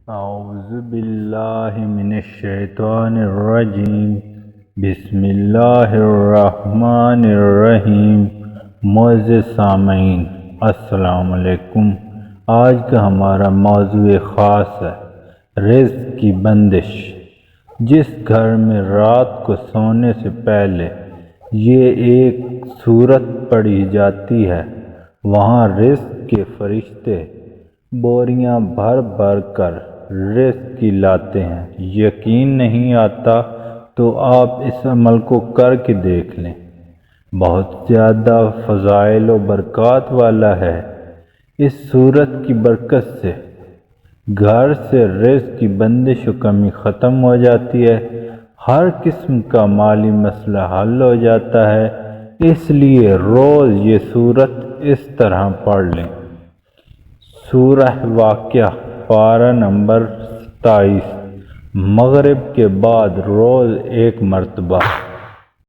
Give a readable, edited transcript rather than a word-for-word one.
اعوذ باللہ من الشیطان الرجیم بسم اللہ الرحمن الرحیم۔ معزز سامعین السلام علیکم۔ آج کا ہمارا موضوع خاص ہے رزق کی بندش۔ جس گھر میں رات کو سونے سے پہلے یہ ایک سورت پڑھی جاتی ہے وہاں رزق کے فرشتے بوریاں بھر بھر کر رزق کی لاتے ہیں۔ یقین نہیں آتا تو آپ اس عمل کو کر کے دیکھ لیں، بہت زیادہ فضائل و برکات والا ہے۔ اس صورت کی برکت سے گھر سے رزق کی بندش و کمی ختم ہو جاتی ہے، ہر قسم کا مالی مسئلہ حل ہو جاتا ہے۔ اس لیے روز یہ صورت اس طرح پڑھ لیں۔ سورہ واقعہ پارہ نمبر 27 مغرب کے بعد روز ایک مرتبہ۔